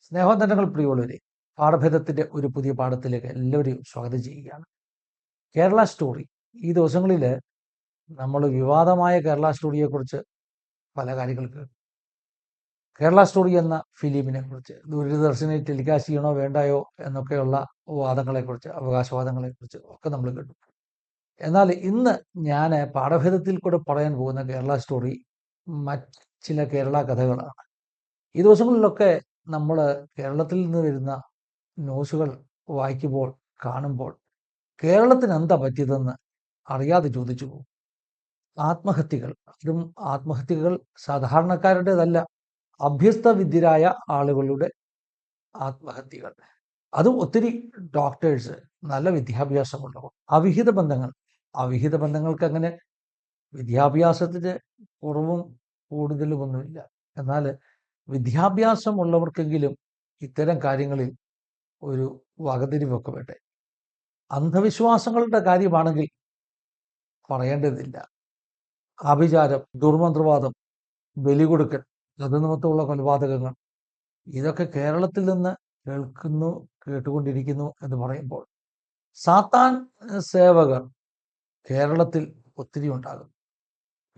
സ്നേഹവന്ദനങ്ങൾ പ്രിയമുള്ളവരെ, പാഠഭേദത്തിൻ്റെ ഒരു പുതിയ പാഠത്തിലേക്ക് എല്ലാവരെയും സ്വാഗതം ചെയ്യുകയാണ്. കേരള സ്റ്റോറി. ഈ ദിവസങ്ങളിൽ നമ്മൾ വിവാദമായ കേരള സ്റ്റോറിയെക്കുറിച്ച് പല കാര്യങ്ങൾ കേട്ടു. കേരള സ്റ്റോറി എന്ന ഫിലിമിനെ കുറിച്ച് ദൂരദർശനിൽ ടെലികാസ്റ്റ് ചെയ്യണോ വേണ്ടായോ എന്നൊക്കെയുള്ള വാദങ്ങളെക്കുറിച്ച്, അവകാശവാദങ്ങളെക്കുറിച്ച് ഒക്കെ നമ്മൾ കേട്ടു. എന്നാൽ ഇന്ന് ഞാൻ പാഠഭേദത്തിൽ കൂടെ പറയാൻ പോകുന്ന കേരള സ്റ്റോറി മറ്റ് ചില കേരള കഥകളാണ്. ഈ ദിവസങ്ങളിലൊക്കെ നമ്മൾ കേരളത്തിൽ നിന്ന് വരുന്ന ന്യൂസുകൾ വായിക്കുമ്പോൾ, കാണുമ്പോൾ കേരളത്തിന് എന്താ പറ്റിയതെന്ന് അറിയാതെ ചോദിച്ചു പോകും. ആത്മഹത്യകൾ, അതും ആത്മഹത്യകൾ സാധാരണക്കാരുടേതല്ല, അഭ്യസ്ത വിദ്യരായ ആളുകളുടെ ആത്മഹത്യകൾ. അതും ഒത്തിരി ഡോക്ടേഴ്സ്, നല്ല വിദ്യാഭ്യാസമുള്ളവർ. അവിഹിത ബന്ധങ്ങൾക്ക് അങ്ങനെ വിദ്യാഭ്യാസത്തിന് കുറവും കൂടുതലുമൊന്നുമില്ല. എന്നാൽ വിദ്യാഭ്യാസമുള്ളവർക്കെങ്കിലും ഇത്തരം കാര്യങ്ങളിൽ ഒരു വകതിരിവൊക്കെ വേണ്ടേ. അന്ധവിശ്വാസങ്ങളുടെ കാര്യമാണെങ്കിൽ പറയേണ്ടതില്ല. ആഭിചാരം, ദുർമന്ത്രവാദം, ബലികൊടുക്കൽ, അതുനിമിത്തമുള്ള കൊലപാതകങ്ങൾ, ഇതൊക്കെ കേരളത്തിൽ നിന്ന് കേട്ടുകൊണ്ടിരിക്കുന്നു എന്ന് പറയുമ്പോൾ സാത്താൻ സേവകർ കേരളത്തിൽ ഒത്തിരി ഉണ്ടാകും.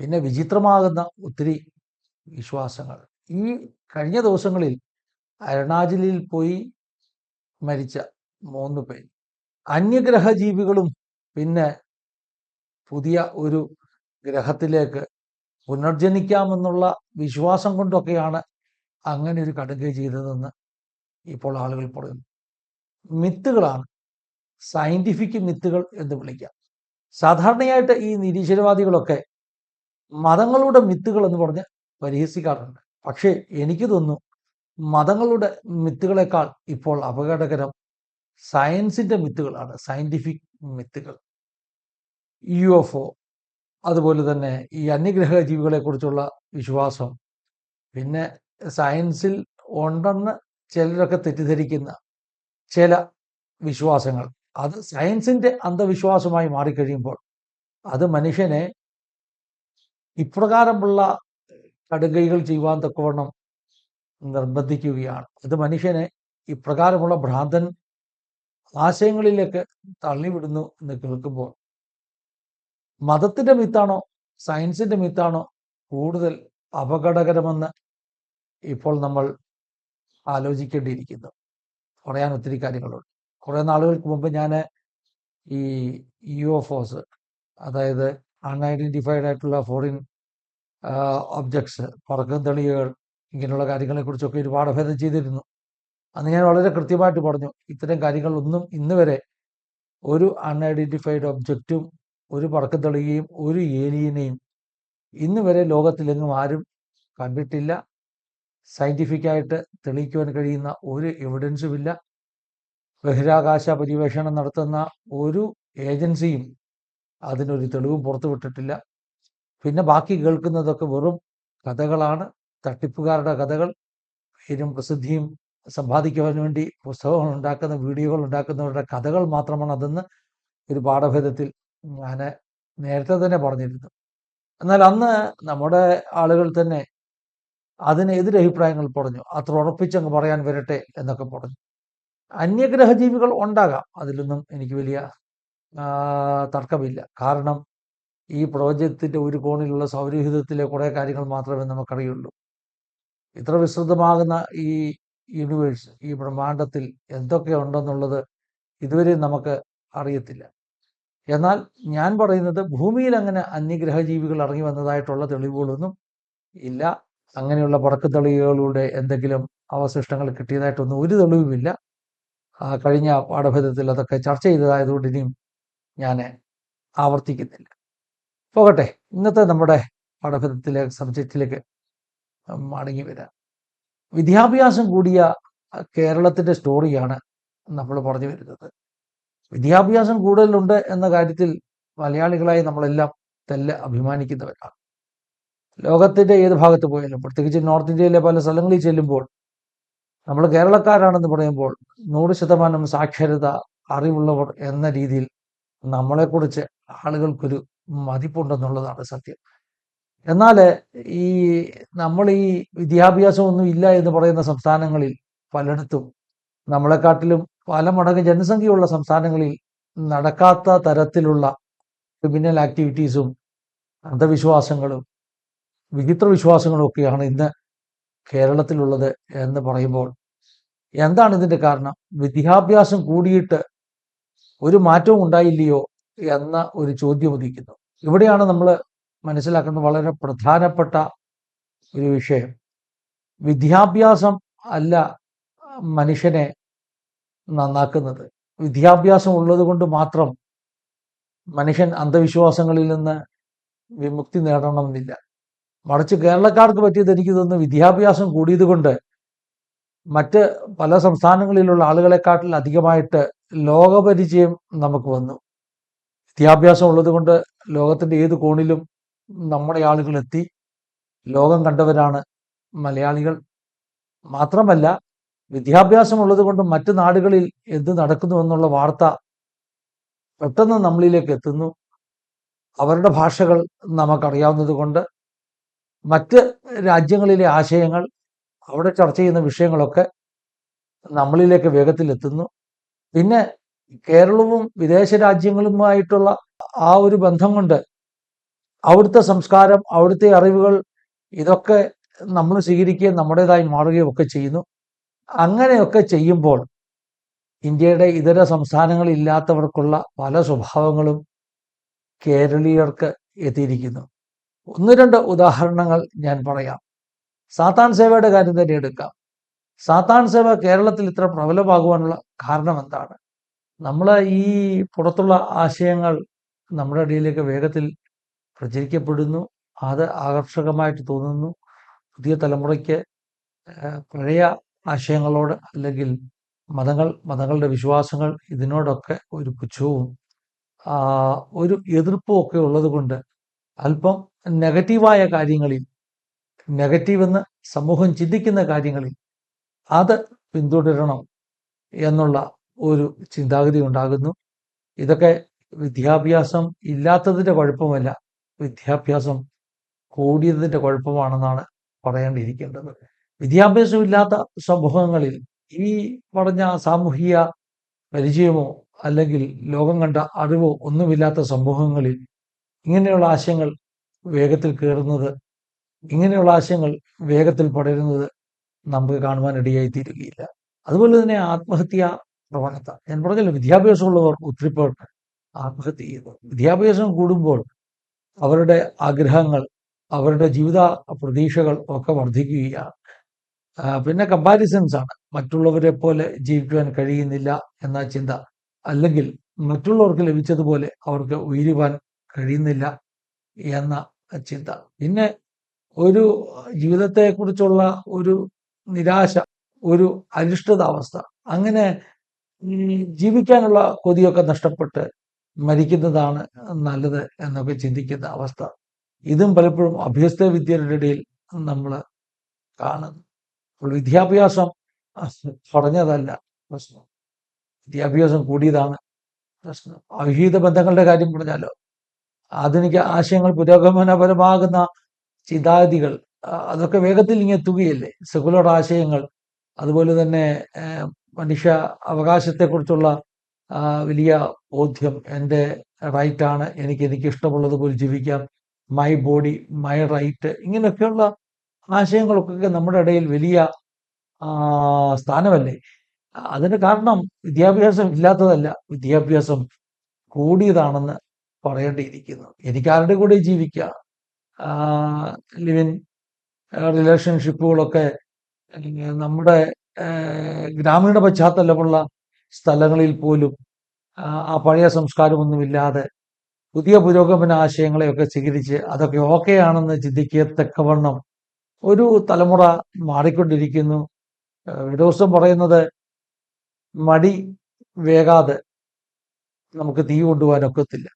പിന്നെ വിചിത്രമാകുന്ന ഒത്തിരി വിശ്വാസങ്ങൾ. ഈ കഴിഞ്ഞ ദിവസങ്ങളിൽ അരുണാചലിൽ പോയി മരിച്ച 3 പേർ അന്യഗ്രഹ ജീവികളും പിന്നെ പുതിയ ഒരു ഗ്രഹത്തിലേക്ക് പുനർജനിക്കാമെന്നുള്ള വിശ്വാസം കൊണ്ടൊക്കെയാണ് അങ്ങനെ ഒരു കടുകൈ ചെയ്തതെന്ന് ഇപ്പോൾ ആളുകൾ പറയുന്നു. മിത്തുകളാണ്, സയന്റിഫിക് മിത്തുകൾ എന്ന് വിളിക്കാം. സാധാരണയായിട്ട് ഈ നിരീശ്വരവാദികളൊക്കെ മതങ്ങളുടെ മിത്തുകൾ എന്ന് പറഞ്ഞ് പരിഹസിക്കാറുണ്ട്. പക്ഷേ എനിക്ക് തോന്നുന്നു മതങ്ങളുടെ മിത്തുകളെക്കാൾ ഇപ്പോൾ അപകടകരം സയൻസിന്റെ മിത്തുകളാണ്, സയന്റിഫിക് മിത്തുകൾ. UFO, അതുപോലെ തന്നെ ഈ അന്യഗ്രഹ ജീവികളെ കുറിച്ചുള്ള വിശ്വാസം, പിന്നെ സയൻസിൽ ഉണ്ടെന്ന് ചിലരൊക്കെ തെറ്റിദ്ധരിക്കുന്ന ചില വിശ്വാസങ്ങൾ, അത് സയൻസിന്റെ അന്ധവിശ്വാസമായി മാറിക്കഴിയുമ്പോൾ അത് മനുഷ്യനെ ഇപ്രകാരമുള്ള കടുകൈകൾ ചെയ്യുവാൻ തക്കവണ്ണം നിർബന്ധിക്കുകയാണ്. അത് മനുഷ്യനെ ഇപ്രകാരമുള്ള ഭ്രാന്തൻ ആശയങ്ങളിലേക്ക് തള്ളിവിടുന്നു എന്ന് കേൾക്കുമ്പോൾ മതത്തിന്റെ മിത്താണോ സയൻസിന്റെ മിത്താണോ കൂടുതൽ അപകടകരമെന്ന് ഇപ്പോൾ നമ്മൾ ആലോചിക്കേണ്ടിയിരിക്കുന്നു. പറയാൻ ഒത്തിരി കാര്യങ്ങളുണ്ട്. കുറേ നാളുകൾക്ക് മുമ്പ് ഞാൻ ഈ UFOs, അതായത് അൺഐഡന്റിഫൈഡ് ആയിട്ടുള്ള ഫോറിൻ ഒബ്ജക്ട്സ്, പറക്കും തെളിവുകൾ, ഇങ്ങനെയുള്ള കാര്യങ്ങളെക്കുറിച്ചൊക്കെ ഒരു പാഠഭേദം ചെയ്തിരുന്നു. അന്ന് ഞാൻ വളരെ കൃത്യമായിട്ട് പറഞ്ഞു, ഇത്തരം കാര്യങ്ങളൊന്നും ഇന്ന് വരെ ഒരു അൺഐഡന്റിഫൈഡ് ഒബ്ജക്റ്റും ഒരു പറക്കും തെളിയുകയും ഒരു ഏലിയനെയും ഇന്ന് വരെ ലോകത്തിലെങ്ങും ആരും കണ്ടിട്ടില്ല. സയന്റിഫിക്കായിട്ട് തെളിയിക്കുവാൻ കഴിയുന്ന ഒരു എവിഡൻസുമില്ല. ബഹിരാകാശ പര്യവേഷണം നടത്തുന്ന ഒരു ഏജൻസിയും അതിനൊരു തെളിവും പുറത്തുവിട്ടിട്ടില്ല. പിന്നെ ബാക്കി കേൾക്കുന്നതൊക്കെ വെറും കഥകളാണ്, തട്ടിപ്പുകാരുടെ കഥകൾ. പേരും പ്രസിദ്ധിയും സമ്പാദിക്കുവാൻ വേണ്ടി പുസ്തകങ്ങൾ ഉണ്ടാക്കുന്ന, വീഡിയോകൾ ഉണ്ടാക്കുന്നവരുടെ കഥകൾ മാത്രമാണ് അതെന്ന് ഒരു പാഠഭേദത്തിൽ ഞാൻ നേരത്തെ തന്നെ പറഞ്ഞിരുന്നു. എന്നാൽ അന്ന് നമ്മുടെ ആളുകൾ തന്നെ അതിന് എതിരഭിപ്രായങ്ങൾ പറഞ്ഞു. അത്ര ഉറപ്പിച്ചങ്ങ് പറയാൻ വരട്ടെ എന്നൊക്കെ പറഞ്ഞു. അന്യഗ്രഹ ജീവികൾ ഉണ്ടാകാം, അതിലൊന്നും എനിക്ക് വലിയ തർക്കമില്ല. കാരണം ഈ പ്രപഞ്ചത്തിൻ്റെ ഒരു കോണിലുള്ള സൗരയൂഥത്തിലെ കുറേ കാര്യങ്ങൾ മാത്രമേ നമുക്കറിയുള്ളൂ. ഇത്ര വിസ്തൃതമാകുന്ന ഈ യൂണിവേഴ്സ്, ഈ ബ്രഹ്മാണ്ടത്തിൽ എന്തൊക്കെ ഉണ്ടെന്നുള്ളത് ഇതുവരെ നമുക്ക് അറിയത്തില്ല. എന്നാൽ ഞാൻ പറയുന്നത് ഭൂമിയിൽ അങ്ങനെ അന്യഗ്രഹ ജീവികൾ ഇറങ്ങി വന്നതായിട്ടുള്ള തെളിവുകളൊന്നും ഇല്ല. അങ്ങനെയുള്ള പടക്കത്തെളിവുകളുടെ എന്തെങ്കിലും അവശിഷ്ടങ്ങൾ കിട്ടിയതായിട്ടൊന്നും ഒരു തെളിവുമില്ല. കഴിഞ്ഞ പാഠഭേദത്തിൽ അതൊക്കെ ചർച്ച ചെയ്തതായതുകൊണ്ട് ഇനിയും ഞാൻ ആവർത്തിക്കുന്നില്ല. പോകട്ടെ, ഇന്നത്തെ നമ്മുടെ പാഠഭേദത്തിലെ സബ്ജക്റ്റിലേക്ക് മടങ്ങി വരാം. വിദ്യാഭ്യാസം കൂടിയ കേരളത്തിൻ്റെ സ്റ്റോറിയാണ് നമ്മൾ പറഞ്ഞു വരുന്നത്. വിദ്യാഭ്യാസം കൂടുതലുണ്ട് എന്ന കാര്യത്തിൽ മലയാളികളായി നമ്മളെല്ലാം അഭിമാനിക്കുന്നവരാണ്. ലോകത്തിൻ്റെ ഏത് ഭാഗത്ത് പോയാലും, പ്രത്യേകിച്ച് നോർത്ത് ഇന്ത്യയിലെ പല സ്ഥലങ്ങളിൽ ചെല്ലുമ്പോൾ നമ്മൾ കേരളക്കാരാണെന്ന് പറയുമ്പോൾ 100% സാക്ഷരത, അറിവുള്ളവർ എന്ന രീതിയിൽ നമ്മളെക്കുറിച്ച് ആളുകൾക്കൊരു മതിപ്പുണ്ടെന്നുള്ളതാണ് സത്യം. എന്നാൽ ഈ നമ്മൾ ഈ വിദ്യാഭ്യാസമൊന്നും ഇല്ല എന്ന് പറയുന്ന സംസ്ഥാനങ്ങളിൽ പലയിടത്തും നമ്മളെക്കാട്ടിലും പല മടങ്ങ് ജനസംഖ്യയുള്ള സംസ്ഥാനങ്ങളിൽ നടക്കാത്ത തരത്തിലുള്ള ക്രിമിനൽ ആക്ടിവിറ്റീസും അന്ധവിശ്വാസങ്ങളും വിചിത്ര വിശ്വാസങ്ങളും ഒക്കെയാണ് ഇന്ന് കേരളത്തിലുള്ളത് എന്ന് പറയുമ്പോൾ എന്താണ് ഇതിൻ്റെ കാരണം? വിദ്യാഭ്യാസം കൂടിയിട്ട് ഒരു മാറ്റവും ഉണ്ടായില്ലയോ എന്ന ഒരു ചോദ്യം ഉദിക്കുന്നു. ഇവിടെയാണ് നമ്മൾ മനസ്സിലാക്കുന്ന വളരെ പ്രധാനപ്പെട്ട ഒരു വിഷയം. വിദ്യാഭ്യാസം അല്ല മനുഷ്യനെ നന്നാക്കുന്നത്. വിദ്യാഭ്യാസം ഉള്ളത് കൊണ്ട് മാത്രം മനുഷ്യൻ അന്ധവിശ്വാസങ്ങളിൽ നിന്ന് വിമുക്തി നേടണമെന്നില്ല. മറിച്ച് കേരളക്കാർക്ക് പറ്റിയത് എനിക്ക് തോന്നുന്നു വിദ്യാഭ്യാസം കൂടിയത് കൊണ്ട് മറ്റ് പല സംസ്ഥാനങ്ങളിലുള്ള ആളുകളെക്കാട്ടിൽ അധികമായിട്ട് ലോകപരിചയം നമുക്ക് വന്നു. വിദ്യാഭ്യാസം ഉള്ളത് കൊണ്ട് ലോകത്തിൻ്റെ ഏത് കോണിലും നമ്മുടെ ആളുകൾ എത്തി. ലോകം കണ്ടവരാണ് മലയാളികൾ. മാത്രമല്ല, വിദ്യാഭ്യാസം ഉള്ളത് കൊണ്ട് മറ്റ് നാടുകളിൽ എന്ത് നടക്കുന്നു എന്നുള്ള വാർത്ത പെട്ടെന്ന് നമ്മളിലേക്ക് എത്തുന്നു. അവരുടെ ഭാഷകൾ നമുക്കറിയാവുന്നത് കൊണ്ട് മറ്റ് രാജ്യങ്ങളിലെ ആശയങ്ങൾ, അവിടെ ചർച്ച ചെയ്യുന്ന വിഷയങ്ങളൊക്കെ നമ്മളിലേക്ക് വേഗത്തിൽ എത്തുന്നു. പിന്നെ കേരളവും വിദേശ രാജ്യങ്ങളുമായിട്ടുള്ള ആ ഒരു ബന്ധം കൊണ്ട് അവിടുത്തെ സംസ്കാരം, അവിടുത്തെ അറിവുകൾ ഇതൊക്കെ നമ്മൾ സ്വീകരിക്കുകയും നമ്മുടേതായി മാറുകയും ഒക്കെ ചെയ്യുന്നു. അങ്ങനെയൊക്കെ ചെയ്യുമ്പോൾ ഇന്ത്യയുടെ ഇതര സംസ്ഥാനങ്ങളില്ലാത്തവർക്കുള്ള പല സ്വഭാവങ്ങളും കേരളീയർക്ക് എത്തിയിരിക്കുന്നു. ഒന്ന് രണ്ട് ഉദാഹരണങ്ങൾ ഞാൻ പറയാം. സാത്താൻ സേവയുടെ കാര്യം തന്നെ എടുക്കാം. സാത്താൻ സേവ കേരളത്തിൽ ഇത്ര പ്രബലമാകുവാനുള്ള കാരണം എന്താണ്? നമ്മൾ ഈ പുറത്തുള്ള ആശയങ്ങൾ നമ്മുടെ ഇടയിലേക്ക് വേഗത്തിൽ പ്രചരിക്കപ്പെടുന്നു. അത് ആകർഷകമായിട്ട് തോന്നുന്നു. പുതിയ തലമുറയ്ക്ക് പഴയ ആശയങ്ങളോട് അല്ലെങ്കിൽ മതങ്ങളുടെ വിശ്വാസങ്ങൾ ഇതിനോടൊക്കെ ഒരു പുച്ഛവും ഒരു എതിർപ്പും ഒക്കെ ഉള്ളത് കൊണ്ട് അല്പം നെഗറ്റീവായ കാര്യങ്ങളിൽ, നെഗറ്റീവെന്ന് സമൂഹം ചിന്തിക്കുന്ന കാര്യങ്ങളിൽ അത് പിന്തുടരണം എന്നുള്ള ഒരു ചിന്താഗതി ഉണ്ടാകുന്നു. ഇതൊക്കെ വിദ്യാഭ്യാസം ഇല്ലാത്തതിൻ്റെ കുഴപ്പമല്ല, വിദ്യാഭ്യാസം കൂടിയതിൻ്റെ കുഴപ്പമാണെന്നാണ് പറയേണ്ടിയിരിക്കേണ്ടത്. വിദ്യാഭ്യാസം ഇല്ലാത്ത സമൂഹങ്ങളിൽ ഈ പറഞ്ഞ സാമൂഹിക പരിചയമോ അല്ലെങ്കിൽ ലോകം കണ്ട അറിവോ ഒന്നുമില്ലാത്ത സമൂഹങ്ങളിൽ ഇങ്ങനെയുള്ള ആശയങ്ങൾ വേഗത്തിൽ കയറുന്നത്, ഇങ്ങനെയുള്ള ആശയങ്ങൾ വേഗത്തിൽ പടരുന്നത് നമുക്ക് കാണുവാനിടയായി തീരുകയില്ല. അതുപോലെ തന്നെ ആത്മഹത്യാ പ്രവണത, ഞാൻ പറഞ്ഞല്ലോ, വിദ്യാഭ്യാസമുള്ളവർ ഒത്തിരി പേർ ആത്മഹത്യ ചെയ്യുന്നു. വിദ്യാഭ്യാസം കൂടുമ്പോൾ അവരുടെ ആഗ്രഹങ്ങൾ, അവരുടെ ജീവിത പ്രതീക്ഷകൾ ഒക്കെ വർദ്ധിക്കുകയാണ്. പിന്നെ കമ്പാരിസൺസ് ആണ്. മറ്റുള്ളവരെ പോലെ ജീവിക്കുവാൻ കഴിയുന്നില്ല എന്ന ചിന്ത, അല്ലെങ്കിൽ മറ്റുള്ളവർക്ക് ലഭിച്ചതുപോലെ അവർക്ക് ഉയരുവാൻ കഴിയുന്നില്ല എന്ന ചിന്ത. പിന്നെ ഒരു ജീവിതത്തെക്കുറിച്ചുള്ള ഒരു നിരാശ, ഒരു അരിഷ്ടതാവസ്ഥ, അങ്ങനെ ജീവിക്കാനുള്ള കൊതിയൊക്കെ നഷ്ടപ്പെട്ട് മരിക്കുന്നതാണ് നല്ലത് എന്നൊക്കെ ചിന്തിക്കുന്ന അവസ്ഥ. ഇതും പലപ്പോഴും അഭ്യസ്ത വിദ്യരുടെ ഇടയിൽ നമ്മൾ കാണുന്നു. അപ്പോൾ വിദ്യാഭ്യാസം കുറഞ്ഞതല്ല പ്രശ്നം, വിദ്യാഭ്യാസം കൂടിയതാണ് പ്രശ്നം. അവിഹിത ബന്ധങ്ങളുടെ കാര്യം പറഞ്ഞാലോ, ആധുനിക ആശയങ്ങൾ, പുരോഗമനപരമാകുന്ന ചിന്താഗതികൾ അതൊക്കെ വേഗത്തിൽ ഇങ്ങെത്തുകയല്ലേ. സെക്കുലർ ആശയങ്ങൾ, അതുപോലെ തന്നെ മനുഷ്യ അവകാശത്തെക്കുറിച്ചുള്ള വലിയ ബോധ്യം, എൻ്റെ റൈറ്റാണ്, എനിക്ക് ഇഷ്ടമുള്ളതുപോലെ ജീവിക്കാം, മൈ ബോഡി മൈ റൈറ്റ്, ഇങ്ങനെയൊക്കെയുള്ള ആശയങ്ങളൊക്കെ നമ്മുടെ ഇടയിൽ വലിയ സ്ഥാനമല്ലേ. അതിന് കാരണം വിദ്യാഭ്യാസം ഇല്ലാത്തതല്ല, വിദ്യാഭ്യാസം കൂടിയതാണെന്ന് പറയേണ്ടിയിരിക്കുന്നു. എനിക്ക് ആരുടെ കൂടെ ജീവിക്കുക, ലിവിൻ റിലേഷൻഷിപ്പുകളൊക്കെ നമ്മുടെ ഗ്രാമീണ പശ്ചാത്തലമുള്ള സ്ഥലങ്ങളിൽ പോലും ആ പഴയ സംസ്കാരമൊന്നുമില്ലാതെ പുതിയ പുരോഗമന ആശയങ്ങളെയൊക്കെ സ്വീകരിച്ച് അതൊക്കെ ഓക്കെയാണെന്ന് ചിന്തിക്കത്തക്കവണ്ണം ഒരു തലമുറ മാറിക്കൊണ്ടിരിക്കുന്നു. ദിവസം പറയുന്നത്, മടി വേകാതെ നമുക്ക് തീ കൊണ്ടുപോകാനൊക്കത്തില്ല.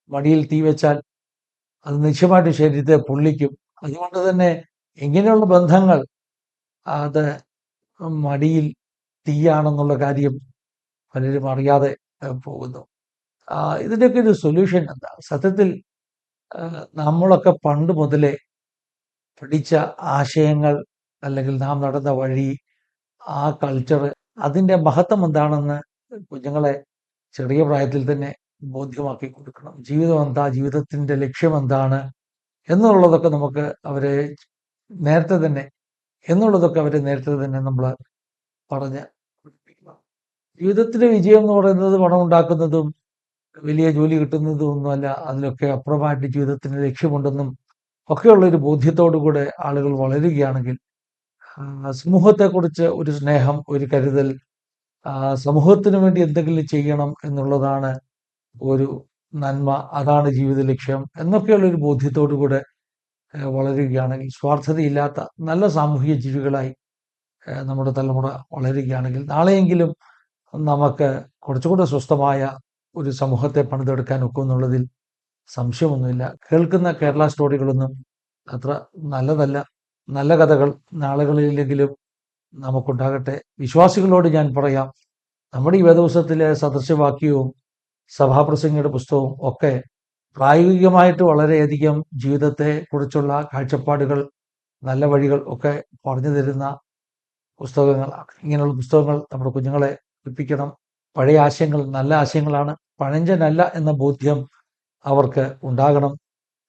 മടിയിൽ തീ വെച്ചാൽ അത് നിശ്ചയമായിട്ട് ശരീരത്തെ പൊള്ളിക്കും. അതുകൊണ്ട് തന്നെ ഇങ്ങനെയുള്ള ബന്ധങ്ങൾ അത് മടിയിൽ തീയാണെന്നുള്ള കാര്യം പലരും അറിയാതെ പോകുന്നു. ഇതിൻ്റെയൊക്കെ ഒരു സൊല്യൂഷൻ എന്താ? സത്യത്തിൽ നമ്മളൊക്കെ പണ്ട് മുതലേ പഠിച്ച ആശയങ്ങൾ അല്ലെങ്കിൽ നാം നടന്ന വഴി, ആ കൾച്ചർ, അതിൻ്റെ മഹത്വം എന്താണെന്ന് കുഞ്ഞുങ്ങളെ ചെറിയ പ്രായത്തിൽ തന്നെ ബോധ്യമാക്കി കൊടുക്കണം. ജീവിതം എന്താ, ജീവിതത്തിൻ്റെ ലക്ഷ്യം എന്താണ് എന്നുള്ളതൊക്കെ നമുക്ക് അവരെ നേരത്തെ തന്നെ നേരത്തെ തന്നെ നമ്മൾ പറഞ്ഞ് പഠിപ്പിക്കണം. ജീവിതത്തിലെ വിജയം എന്ന് പറയുന്നത് പണം ഉണ്ടാക്കുന്നതും വലിയ ജോലി കിട്ടുന്നതും ഒന്നുമല്ല. അതിലൊക്കെ അപ്പുറമായിട്ട് ജീവിതത്തിന് ലക്ഷ്യമുണ്ടെന്നും ഒക്കെയുള്ളൊരു ബോധ്യത്തോടു കൂടെ ആളുകൾ വളരുകയാണെങ്കിൽ സമൂഹത്തെക്കുറിച്ച് ഒരു സ്നേഹം, ഒരു കരുതൽ, സമൂഹത്തിന് വേണ്ടി എന്തെങ്കിലും ചെയ്യണം എന്നുള്ളതാണ് ഒരു നന്മ, അതാണ് ജീവിത ലക്ഷ്യം എന്നൊക്കെയുള്ളൊരു ബോധ്യത്തോടു കൂടെ വളരുകയാണെങ്കിൽ, സ്വാർത്ഥതയില്ലാത്ത നല്ല സാമൂഹിക ജീവികളായി നമ്മുടെ തലമുറ വളരുകയാണെങ്കിൽ നാളെയെങ്കിലും നമുക്ക് കുറച്ചുകൂടെ സ്വസ്ഥമായ ഒരു സമൂഹത്തെ പണിതെടുക്കാൻ ഒക്കുമെന്നുള്ളതിൽ സംശയമൊന്നുമില്ല. കേൾക്കുന്ന കേരള സ്റ്റോറികളൊന്നും അത്ര നല്ലതല്ല. നല്ല കഥകൾ നാളുകളിലെങ്കിലും നമുക്കുണ്ടാകട്ടെ. വിശ്വാസികളോട് ഞാൻ പറയാം, നമ്മുടെ ഈ വേദപുസ്തകത്തിലെ സദൃശവാക്യവും സഭാപ്രസംഗിയുടെ പുസ്തകവും ഒക്കെ പ്രായോഗികമായിട്ട് വളരെയധികം ജീവിതത്തെ കുറിച്ചുള്ള കാഴ്ചപ്പാടുകൾ, നല്ല വഴികൾ ഒക്കെ പറഞ്ഞു തരുന്ന പുസ്തകങ്ങൾ. ഇങ്ങനെയുള്ള പുസ്തകങ്ങൾ നമ്മുടെ കുഞ്ഞുങ്ങളെ പഠിപ്പിക്കണം. പഴയ ആശയങ്ങൾ നല്ല ആശയങ്ങളാണ്, പഴഞ്ചനല്ല എന്ന ബോധ്യം അവർക്ക് ഉണ്ടാകണം.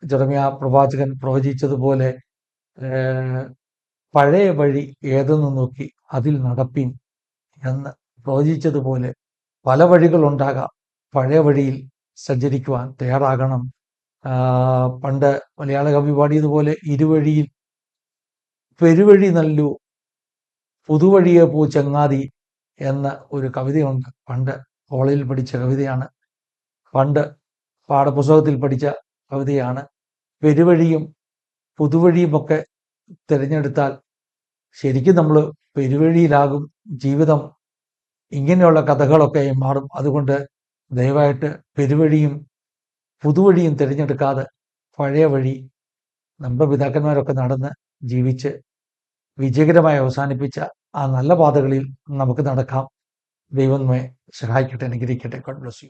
ജെറമ്യാ പ്രവാചകൻ പ്രവചിച്ചതുപോലെ പഴയ വഴി ഏതെന്ന് നോക്കി അതിൽ നടപ്പിൻ എന്ന് പ്രവചിച്ചതുപോലെ പല വഴികളുണ്ടാകാം. പഴയ വഴിയിൽ സഞ്ചരിക്കുവാൻ തയ്യാറാകണം. പണ്ട് മലയാള കവി പാടിയതുപോലെ ഇരുവഴിയിൽ പെരുവഴി നല്ലു പുതുവഴിയെ പോ ചങ്ങാതി എന്ന ഒരു കവിതയുണ്ട്. പണ്ട് കോളേജിൽ പഠിച്ച കവിതയാണ്, പണ്ട് പാഠപുസ്തകത്തിൽ പഠിച്ച കവിതയാണ്. പെരുവഴിയും പുതുവഴിയുമൊക്കെ തിരഞ്ഞെടുത്താൽ ശരിക്കും നമ്മൾ പെരുവഴിയിലാകും. ജീവിതം ഇങ്ങനെയുള്ള കഥകളൊക്കെ മാറും. അതുകൊണ്ട് ദയവായിട്ട് പെരുവഴിയും പുതുവഴിയും തിരഞ്ഞെടുക്കാതെ പഴയ വഴി നമ്മുടെ പിതാക്കന്മാരൊക്കെ നടന്ന് ജീവിച്ച് വിജയകരമായി അവസാനിപ്പിച്ച ആ നല്ല പാതകളിൽ നമുക്ക് നടക്കാം. ദൈവം നമ്മെ സഹായിക്കട്ടെ, അനുഗ്രഹിക്കട്ടെ. God bless you.